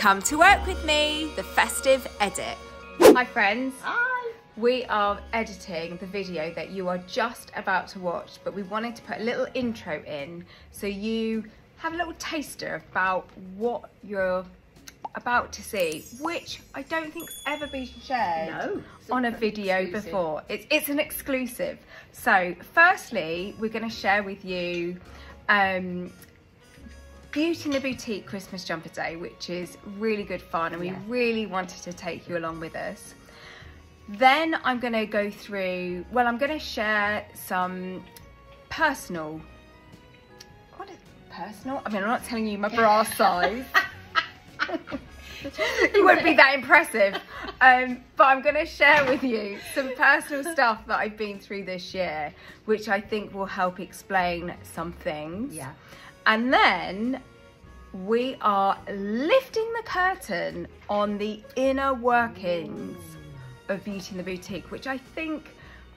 Come to work with me, the festive edit. Hi friends. Hi. We are editing the video that you are just about to watch, but we wanted to put a little intro in so you have a little taster about what you're about to see, which I don't think's ever been shared on a video exclusive before. It's an exclusive. So firstly, we're going to share with you Beauty in the Boutique Christmas Jumper Day, which is really good fun, and we really wanted to take you along with us. Then I'm going to go through, well, I'm going to share some personal, what is personal? I mean, I'm not telling you my bra size. It won't be that impressive. But I'm going to share with you some personal stuff that I've been through this year, which I think will help explain some things. Yeah. And then we are lifting the curtain on the inner workings of Beauty in the Boutique, which I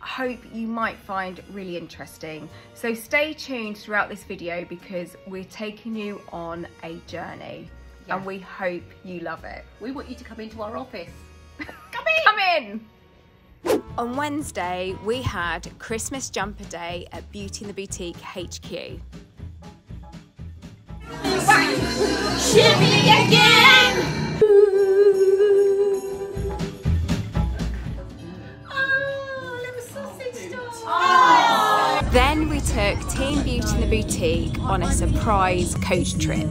hope you might find really interesting. So stay tuned throughout this video because we're taking you on a journey and we hope you love it. We want you to come into our office. Come in! On Wednesday, we had Christmas Jumper Day at Beauty in the Boutique HQ. Shimmy again! Then we took Team Beauty in the Boutique on a surprise coach trip.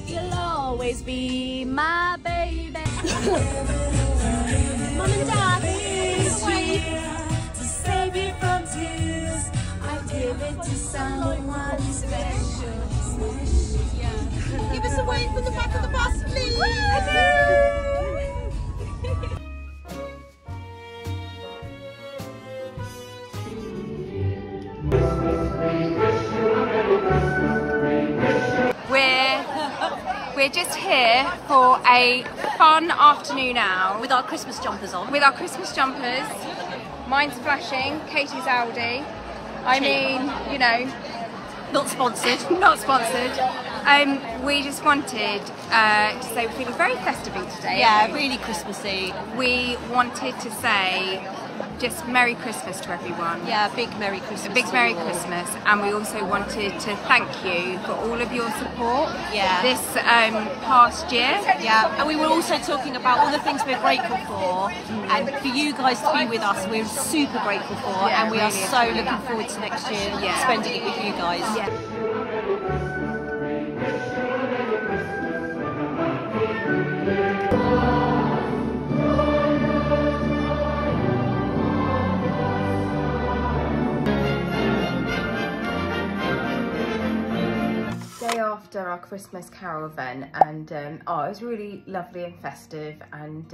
You'll always be my baby. Mum and Dad, sweet to save you from tears. I give it to someone special. Yeah. Give us a wave from the back of the bus, please. We're just here for a fun afternoon out. With our Christmas jumpers on. With our Christmas jumpers. Mine's flashing, Katie's Aldi. I mean, you know. Not sponsored. Not sponsored. We just wanted to say we're feeling very festive today. Yeah, really Christmassy. We wanted to say just Merry Christmas to everyone. Yeah, big Merry Christmas. A big Merry Christmas. And we also wanted to thank you for all of your support this past year. Yeah, and we were also talking about all the things we're grateful for, and for you guys to be with us, we're super grateful for, and we are so looking forward to next year spending it with you guys. After our Christmas carol event, and it was really lovely and festive, and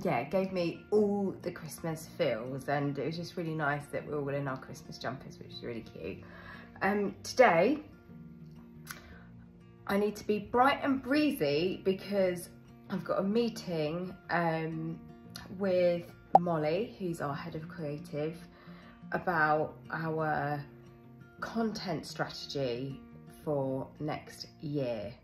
yeah, it gave me all the Christmas feels, and it was just really nice that we're all in our Christmas jumpers, which is really cute. Today I need to be bright and breezy because I've got a meeting with Molly, who's our head of creative, about our content strategy for next year.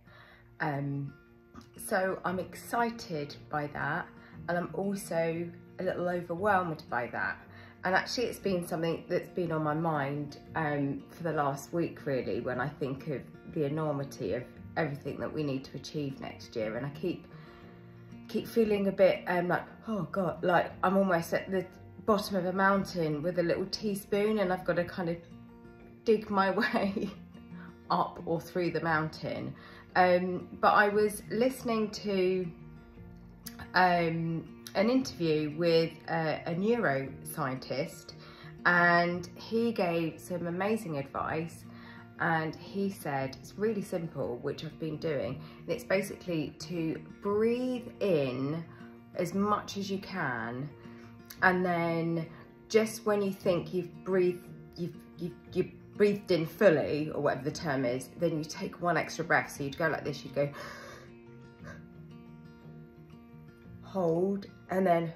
So I'm excited by that, and I'm also a little overwhelmed by that. And actually it's been something that's been on my mind for the last week, really, when I think of the enormity of everything that we need to achieve next year. And I keep feeling a bit like, oh God, like I'm almost at the bottom of a mountain with a little teaspoon, and I've got to kind of dig my way up or through the mountain. But I was listening to an interview with a neuroscientist, and he gave some amazing advice, and he said it's really simple, which I've been doing, and it's basically to breathe in as much as you can, and then just when you think you've breathed in fully, or whatever the term is, then you take one extra breath. So you'd go like this, you'd go hold, and then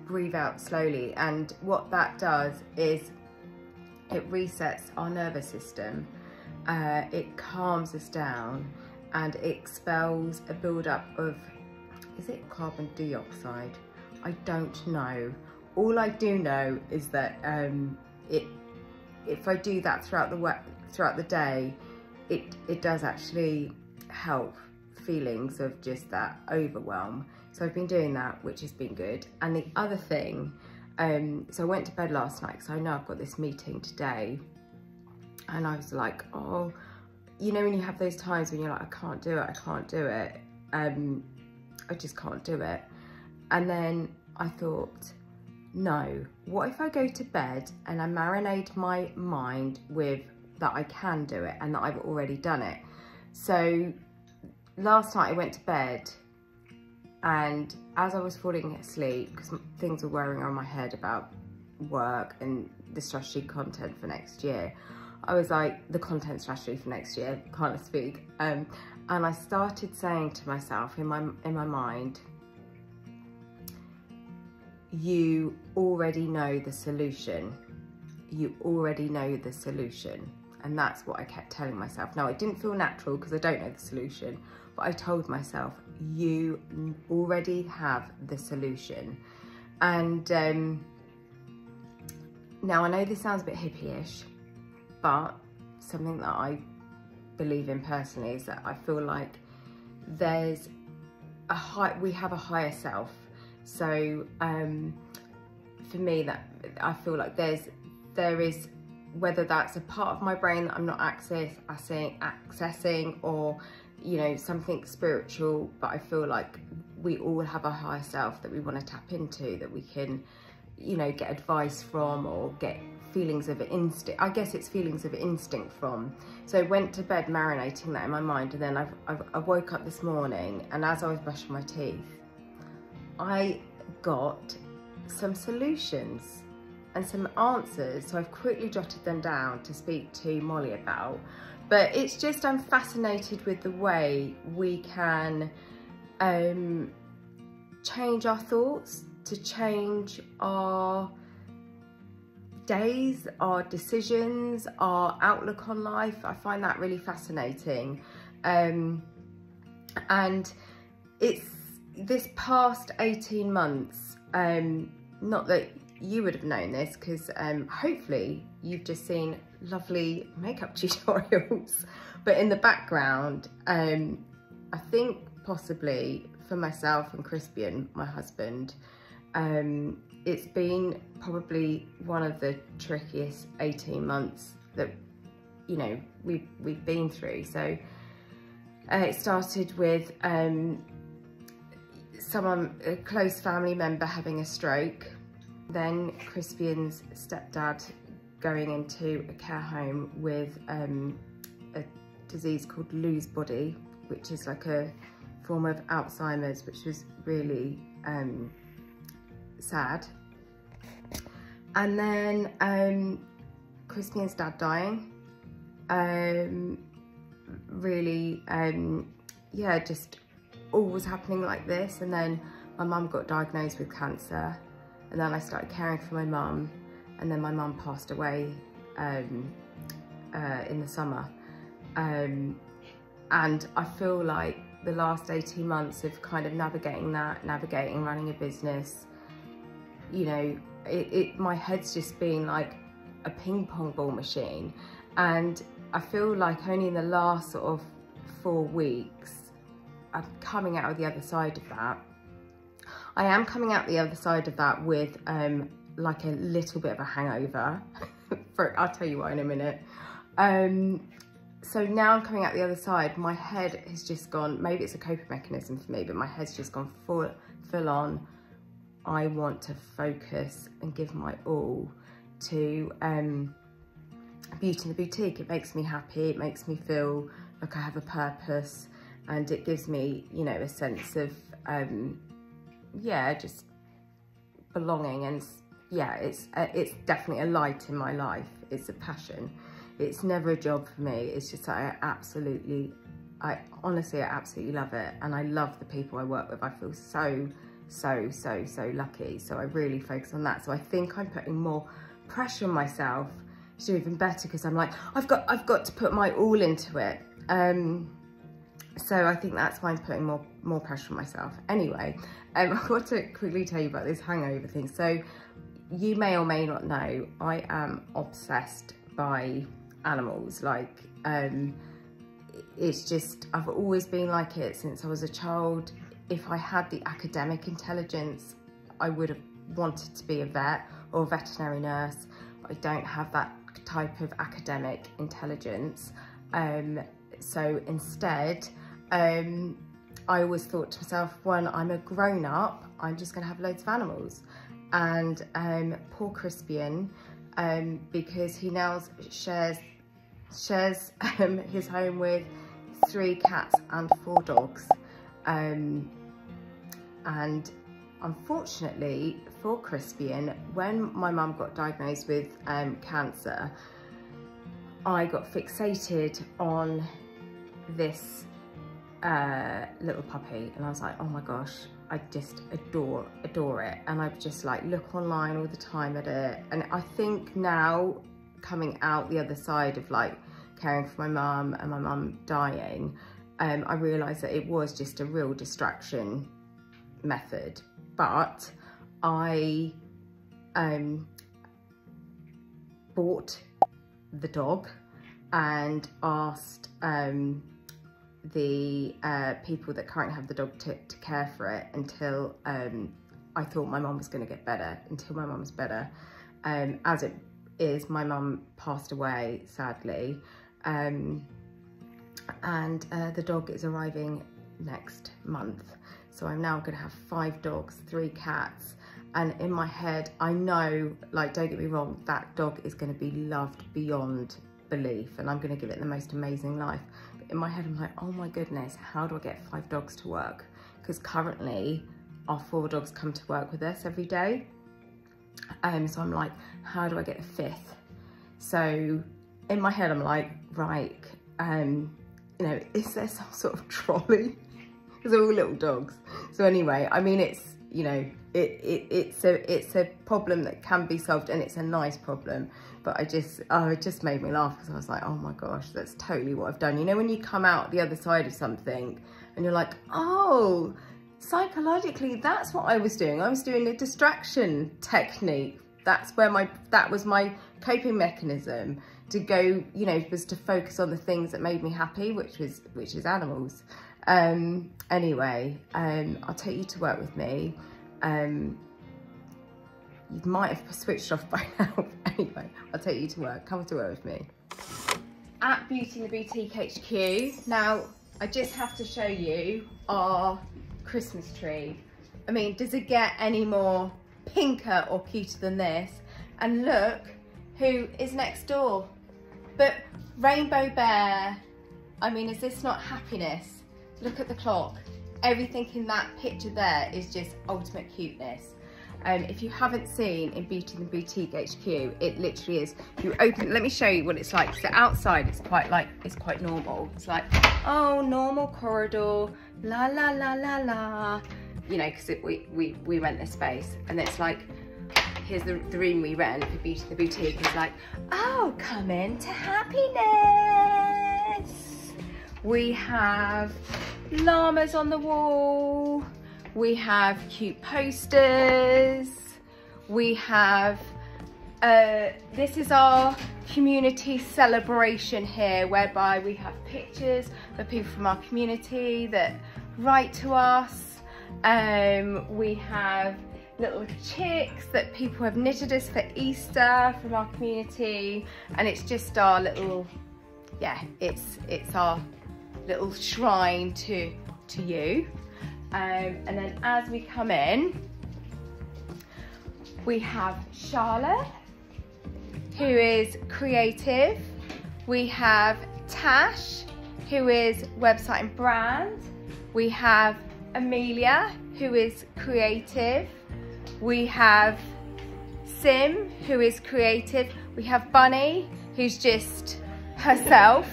breathe out slowly. And what that does is it resets our nervous system, it calms us down, and it expels a buildup of, is it carbon dioxide? I don't know. All I do know is that if I do that throughout the day, it does actually help feelings of just that overwhelm. So I've been doing that, which has been good. And the other thing, so I went to bed last night because I know I've got this meeting today, and I was like, oh, you know, when you have those times when you're like, I can't do it, I just can't do it. And then I thought, no, what if I go to bed and I marinate my mind with that I can do it and that I've already done it. So last night I went to bed, and as I was falling asleep, because things were whirring around my head about work and the strategy content for next year, I was like, the content strategy for next year, can't speak. And I started saying to myself in my mind, you already know the solution. You already know the solution. And that's what I kept telling myself. Now, it didn't feel natural because I don't know the solution, but I told myself, you already have the solution. And now I know this sounds a bit hippie-ish, but something that I believe in personally is that I feel like there's we have a higher self. So for me, that I feel like there is, whether that's a part of my brain that I'm not accessing, or, you know, something spiritual, but I feel like we all have a higher self that we want to tap into, that we can, you know, get advice from, or get feelings of instinct. I guess it's feelings of instinct from. So I went to bed marinating that in my mind, and then I woke up this morning, and as I was brushing my teeth, I got some solutions and some answers. So I've quickly jotted them down to speak to Molly about. But it's just, I'm fascinated with the way we can change our thoughts, to change our days, our decisions, our outlook on life. I find that really fascinating. And it's this past 18 months, not that you would have known this, because hopefully you've just seen lovely makeup tutorials, but in the background, I think possibly for myself and Crispian, my husband, it's been probably one of the trickiest 18 months that, you know, we've been through. So it started with a close family member having a stroke, then Crispian's stepdad going into a care home with a disease called Lewy body, which is like a form of Alzheimer's, which was really sad. And then Crispian's dad dying, really, yeah, just all was happening like this. And then my mum got diagnosed with cancer, and then I started caring for my mum, and then my mum passed away in the summer. And I feel like the last 18 months of kind of navigating running a business, you know, my head's just been like a ping pong ball machine. And I feel like only in the last sort of 4 weeks, I'm coming out of the other side of that. I am coming out the other side of that with like a little bit of a hangover. I'll tell you why in a minute. So now I'm coming out the other side, my head has just gone, maybe it's a coping mechanism for me, but my head's just gone full on. I want to focus and give my all to Beauty in the Boutique. It makes me happy, it makes me feel like I have a purpose, and it gives me, you know, a sense of, yeah, just belonging. And yeah, it's definitely a light in my life. It's a passion. It's never a job for me. It's just that I honestly absolutely love it. And I love the people I work with. I feel so lucky. So I really focus on that. So I think I'm putting more pressure on myself do even better because I'm like, I've got to put my all into it. So I think that's why I'm putting more pressure on myself. Anyway, I want to quickly tell you about this hangover thing. So you may or may not know, I am obsessed by animals. Like, it's just, I've always been like it since I was a child. If I had the academic intelligence, I would have wanted to be a vet or a veterinary nurse, but I don't have that type of academic intelligence. So instead, I always thought to myself, when I'm a grown up, I'm just gonna have loads of animals. And poor Crispian, because he now shares his home with 3 cats and 4 dogs. And unfortunately for Crispian, when my mum got diagnosed with cancer, I got fixated on this little puppy, and I was like, oh my gosh, I just adore it. And I just like look online all the time at it. And I think now, coming out the other side of like caring for my mum and my mum dying, I realised that it was just a real distraction method. But I bought the dog and asked the people that currently have the dog to care for it until I thought my mum was going to get better, until my mum's better. As it is, my mum passed away, sadly, and the dog is arriving next month. So I'm now going to have 5 dogs, 3 cats, and in my head, I know, like, don't get me wrong, that dog is going to be loved beyond belief, and I'm going to give it the most amazing life. But in my head, I'm like, oh my goodness, how do I get 5 dogs to work? Because currently, our 4 dogs come to work with us every day. So I'm like, how do I get a 5th? So in my head, I'm like, right, you know, is there some sort of trolley? They're all little dogs. So anyway, I mean, it's, you know, it's a problem that can be solved, and it's a nice problem. But it just made me laugh because I was like, oh my gosh, that's totally what I've done. You know, when you come out the other side of something and you're like, oh, psychologically, that's what I was doing. I was doing a distraction technique. That was my coping mechanism to go, you know, was to focus on the things that made me happy, which is animals. Anyway, I'll take you to work with me. You might have switched off by now. Anyway, I'll take you to work. Come to work with me. At Beauty and the Boutique HQ. Now, I just have to show you our Christmas tree. I mean, does it get any more pinker or cuter than this? And look who is next door. But Rainbow Bear. I mean, is this not happiness? Look at the clock. Everything in that picture there is just ultimate cuteness. If you haven't seen in Beauty and the Boutique HQ, it literally is. You open, let me show you what it's like. So outside, it's quite normal. It's like, oh, normal corridor, la la la la la. You know, because we rent this space, and it's like, here's the room we rent for Beauty and the Boutique. It's like, oh, come into happiness. We have llamas on the wall. We have cute posters. We have, this is our community celebration here, whereby we have pictures of people from our community that write to us. We have little chicks that people have knitted us for Easter from our community. And it's just our little, yeah, it's our little shrine to you. And then as we come in, we have Charlotte, who is creative. We have Tash, who is website and brand. We have Amelia, who is creative. We have Sim, who is creative. We have Bunny, who's just herself.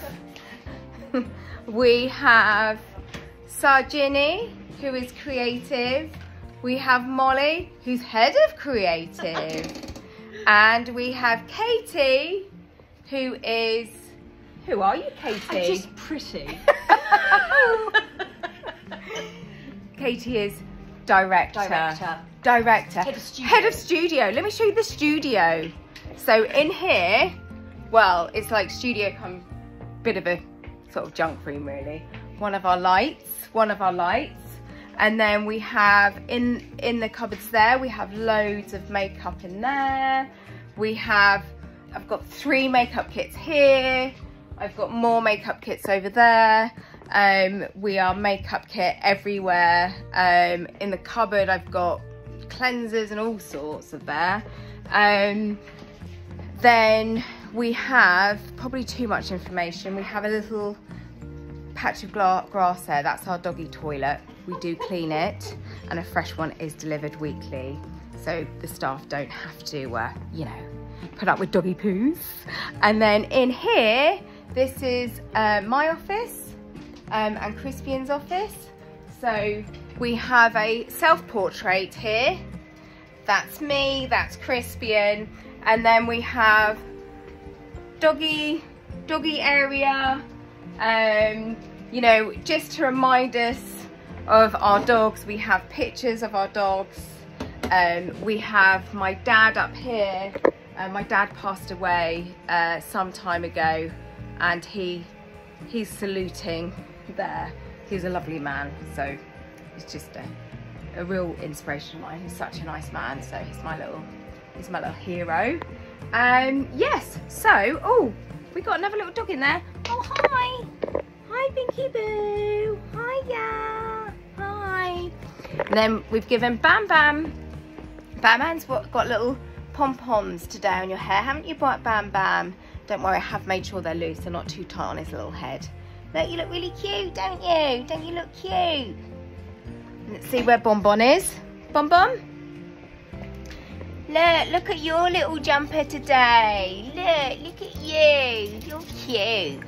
We have Sarjini, who is creative. We have Molly, who's head of creative. And we have Katie, who are you, Katie? I'm just pretty. Katie is director. Head of studio. Let me show you the studio. So in here, well, it's like studio come bit of a sort of junk room really. One of our lights. And then we have in the cupboards there, we have loads of makeup in there. I've got 3 makeup kits here. I've got more makeup kits over there. We are makeup kit everywhere. In the cupboard, I've got cleansers and all sorts of there. Then we have probably too much information. We have a little patch of grass there. That's our doggy toilet. We do clean it, and a fresh one is delivered weekly. So the staff don't have to, you know, put up with doggy poos. And then in here, this is my office and Crispian's office. So we have a self-portrait here. That's me, that's Crispian. And then we have doggy area, you know, just to remind us of our dogs. We have pictures of our dogs. We have my dad up here. My dad passed away some time ago, and he's saluting there. He's a lovely man, so he's just a real inspiration of mine. He's such a nice man, so he's my little hero. Yes, so, oh, we got another little dog in there. Oh, hi. Hi, Binky Boo. Hiya. Hi. And then we've given Bam Bam. Bam Bam's got little pom-poms today on your hair, haven't you, Bam Bam? Don't worry, I have made sure they're loose. They're not too tight on his little head. Look, you look really cute, don't you? Don't you look cute? Let's see where Bonbon is. Bonbon? Look at your little jumper today. Look at you. You're cute.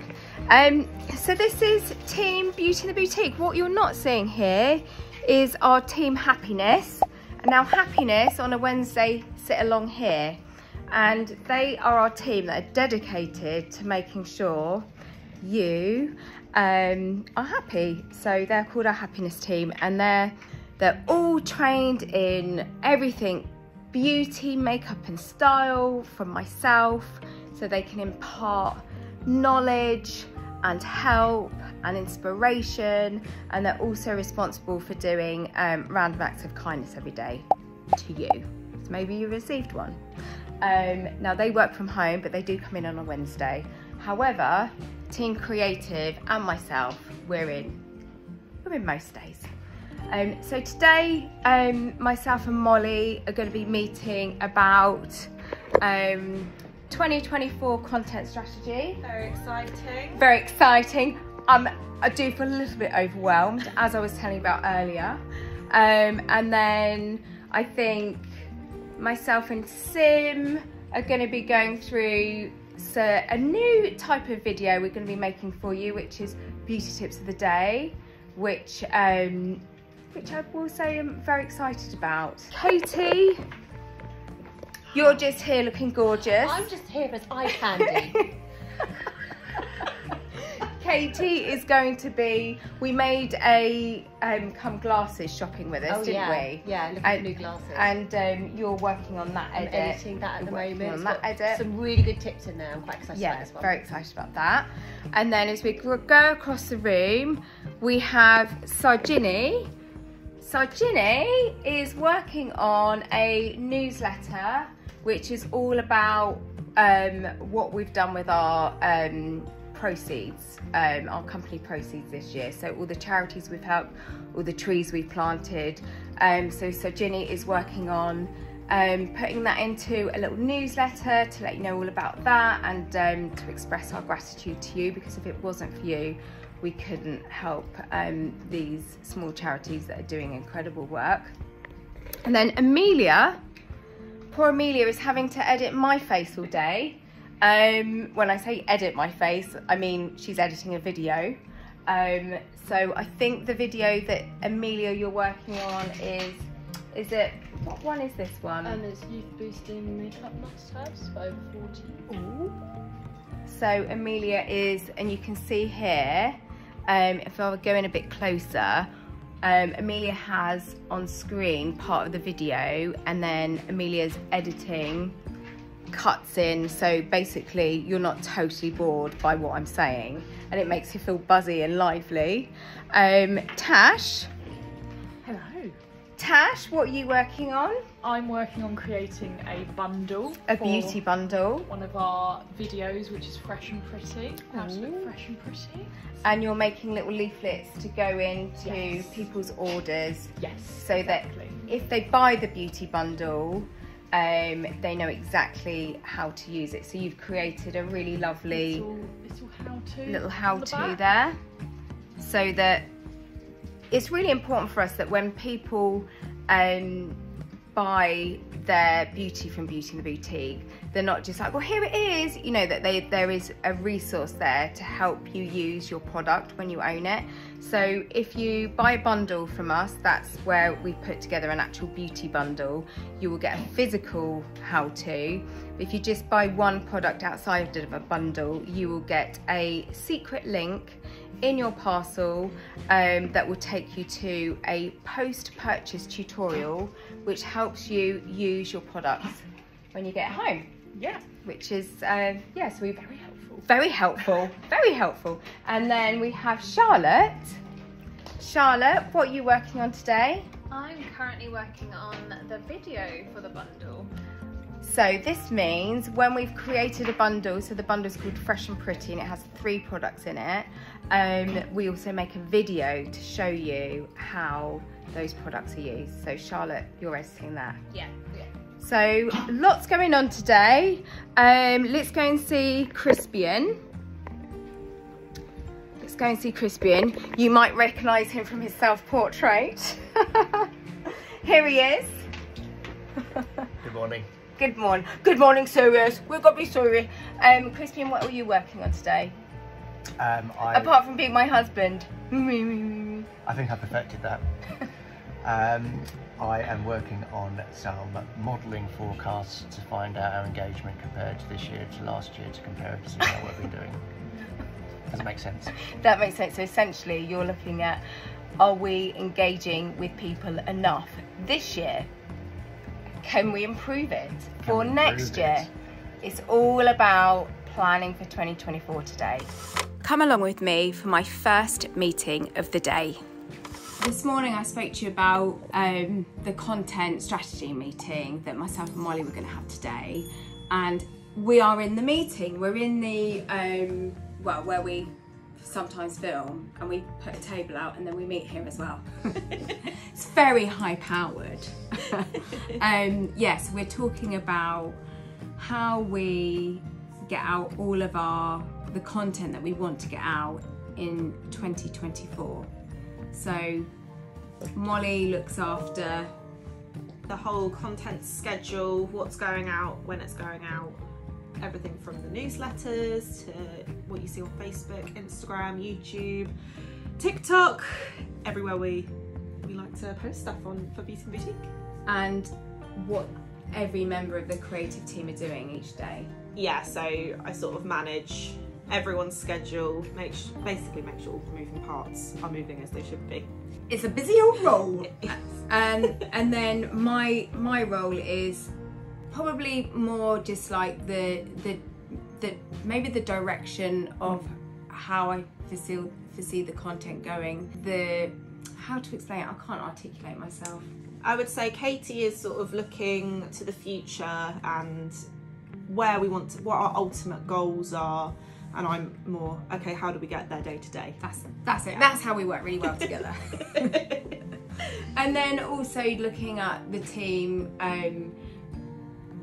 So this is Team Beauty in the Boutique. What you're not seeing here is our Team Happiness. And now Happiness on a Wednesday sit along here. And they are our team that are dedicated to making sure you are happy. So they're called our Happiness team, and they're all trained in everything beauty, makeup and style from myself, so they can impart knowledge and help and inspiration. And they're also responsible for doing random acts of kindness every day to you. So maybe you received one. Now they work from home, but they do come in on a Wednesday. However, Team Creative and myself, we're in most days. So today, myself and Molly are going to be meeting about 2024 content strategy. Very exciting. Very exciting. I do feel a little bit overwhelmed, as I was telling you about earlier. And then I think myself and Sim are going to be going through a new type of video we're going to be making for you, which is beauty tips of the day, which I will say I'm very excited about. Katie, you're just here looking gorgeous. I'm just here as eye candy. Katie is going to be, we made a come glasses shopping with us, didn't we? Yeah, looking at new glasses. And you're working on that edit. I'm editing that at the moment. On that edit. Some really good tips in there. I'm quite excited about this one. Yeah, very excited about that. And then as we go across the room, we have Sarjini. Sarjini is working on a newsletter which is all about what we've done with our proceeds, our company proceeds this year. So all the charities we've helped, all the trees we've planted. So Sarjini is working on putting that into a little newsletter to let you know all about that, and to express our gratitude to you, because if it wasn't for you, we couldn't help these small charities that are doing incredible work. And then Amelia, poor Amelia, is having to edit my face all day. When I say edit my face, I mean she's editing a video. So I think the video that Amelia you're working on is it, what one is this one? It's Youth Boosting Makeup Must-Haves for over 40. Ooh. So Amelia is, and you can see here, if I go in a bit closer, Amelia has on screen part of the video, and then Amelia's editing cuts in, so basically you're not totally bored by what I'm saying, and it makes you feel buzzy and lively. Tash. Hello. Tash, what are you working on? I'm working on creating a bundle. A beauty bundle. One of our videos, which is Fresh and Pretty. How to look fresh and pretty. And you're making little leaflets to go into people's orders. Yes. So exactly. That if they buy the beauty bundle, they know exactly how to use it. So you've created a really lovely little how-to there. So that it's really important for us that when people buy their beauty from Beauty in the Boutique, they're not just like, well, here it is, you know, that there is a resource there to help you use your product when you own it. So if you buy a bundle from us, that's where we put together an actual beauty bundle. You will get a physical how-to. If you just buy one product outside of a bundle, you will get a secret link in your parcel that will take you to a post-purchase tutorial which helps you use your products when you get home. Yeah. Which is, so we're very helpful. And then we have Charlotte. Charlotte, what are you working on today? I'm currently working on the video for the bundle. So this means when we've created a bundle, so the bundle's called Fresh and Pretty and it has 3 products in it, we also make a video to show you how those products are used. So Charlotte, you're editing that. Yeah. So lots going on today. Let's go and see Crispian. You might recognise him from his self-portrait. Here he is. Good morning. Good morning, serious. We've got to be serious. Crispian, what are you working on today? Apart from being my husband. I think I perfected that. I am working on some modelling forecasts to find out our engagement compared to this year to last year, to compare it to see how we've been doing. Does it make sense? That makes sense. So essentially you're looking at, are we engaging with people enough this year? Can we improve it for next year? It's all about planning for 2024 today. Come along with me for my first meeting of the day. This morning I spoke to you about the content strategy meeting that myself and Molly were going to have today, and we are in the meeting. We're in the where we sometimes film, and we put a table out and then we meet here as well. It's very high powered. Yes, we're talking about how we get out all of the content that we want to get out in 2024. So Molly looks after the whole content schedule, what's going out, when it's going out, everything from the newsletters to what you see on Facebook, Instagram, YouTube, TikTok, everywhere we like to post stuff on for Beauty and Boutique. And what every member of the creative team are doing each day. Yeah, so I sort of manage everyone's schedule, basically make sure all the moving parts are moving as they should be. It's a busy old role. And then my role is probably more just like the maybe the direction of how I foresee the content going. How to explain it, I can't articulate myself. I would say Katie is sort of looking to the future and where we want to, what our ultimate goals are, and I'm more, okay, how do we get there day to day? That's it. Yeah. That's how we work really well together. And then also looking at the team,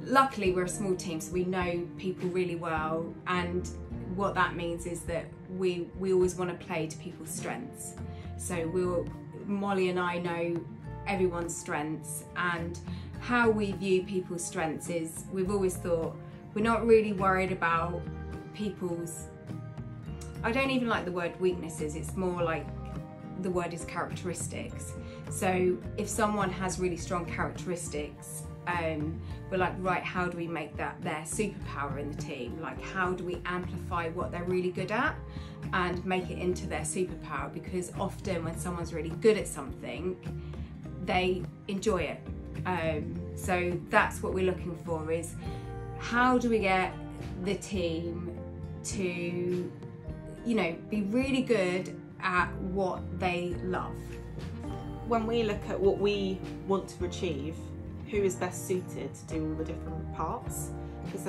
luckily we're a small team, so we know people really well, and what that means is that we always want to play to people's strengths. So Molly and I know everyone's strengths, and how we view people's strengths is, we've always thought we're not really worried about people's, I don't even like the word weaknesses, it's more like the word is characteristics. So if someone has really strong characteristics, we're like, right, how do we make that their superpower in the team? Like, how do we amplify what they're really good at and make it into their superpower? Because often when someone's really good at something, they enjoy it. So that's what we're looking for, is how do we get the team to, you know, be really good at what they love. When we look at what we want to achieve, who is best suited to do all the different parts? Because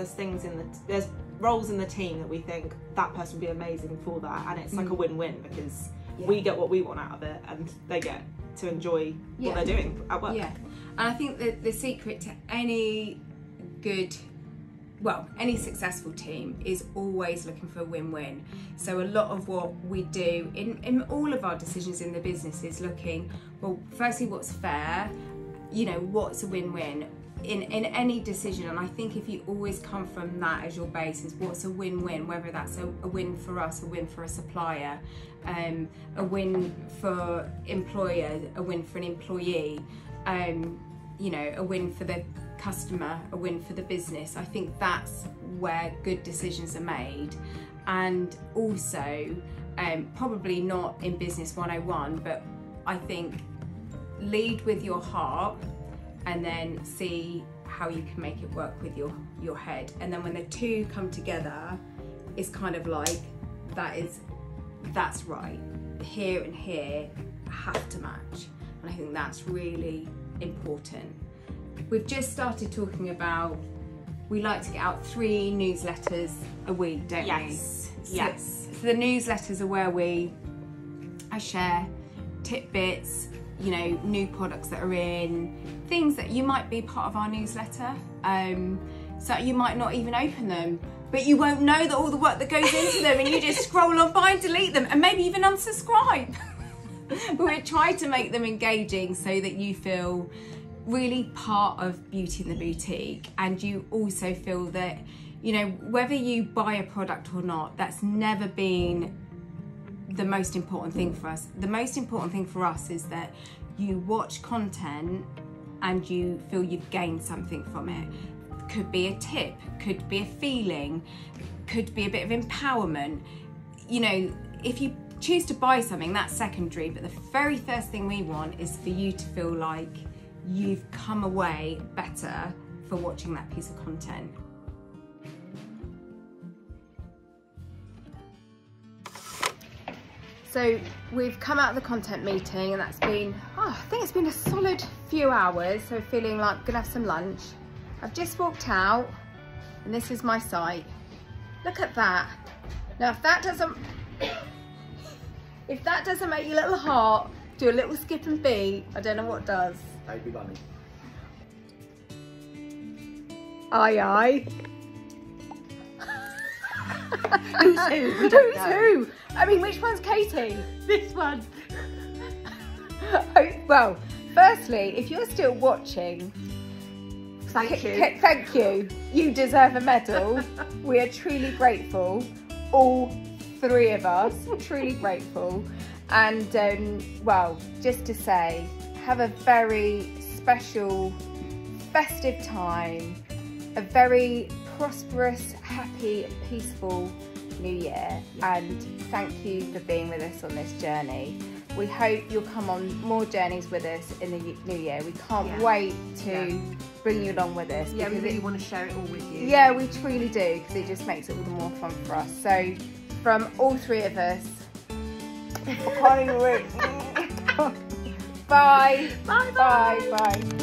there's roles in the team that we think that person would be amazing for that, and it's like a win-win, because we get what we want out of it and they get to enjoy what they're doing at work. Yeah, and I think that the secret to any any successful team is always looking for a win-win. So a lot of what we do in all of our decisions in the business is looking, well, firstly, what's fair, you know, what's a win-win in any decision. And I think if you always come from that as your basis, what's a win-win, whether that's a win for us, a win for a supplier, a win for employer, a win for an employee, you know, a win for the customer, a win for the business. I think that's where good decisions are made. And also, probably not in Business 101, but I think lead with your heart and then see how you can make it work with your head. And then when the two come together, it's kind of like, that's right. Here and here have to match. And I think that's really important. We've just started talking about, we like to get out 3 newsletters a week, don't we? Yes. So the newsletters are where I share tidbits, you know, new products that are in, things that you might be part of our newsletter. So you might not even open them, but you won't know that all the work that goes into them, and you just scroll on by and delete them and maybe even unsubscribe. But we're trying to make them engaging so that you feel really part of Beauty in the Boutique, and you also feel that, you know, whether you buy a product or not, that's never been the most important thing for us. The most important thing for us is that you watch content and you feel you've gained something from it. Could be a tip, could be a feeling, could be a bit of empowerment. You know, if you choose to buy something, that's secondary, but the very first thing we want is for you to feel like you've come away better for watching that piece of content. So we've come out of the content meeting, and that's been, I think it's been a solid few hours, so feeling like I'm gonna have some lunch. I've just walked out, and this is my site. Look at that. Now if that doesn't make your little heart do a little skip and beat, I don't know what does. Baby bunny. Aye, aye. Who's who? We don't know. Who? I mean, which one's Katie? This one. Oh, well, firstly, if you're still watching, Thank you. Thank you. You deserve a medal. We are truly grateful. All 3 of us, truly grateful. And, well, just to say, have a very special, festive time, a very prosperous, happy, peaceful new year, and thank you for being with us on this journey. We hope you'll come on more journeys with us in the new year. We can't wait to bring you along with us. Yeah, we really want to share it all with you. Yeah, we truly do, because it just makes it all the more fun for us. So from all 3 of us, I can't even wait. Bye. Bye. Bye. Bye.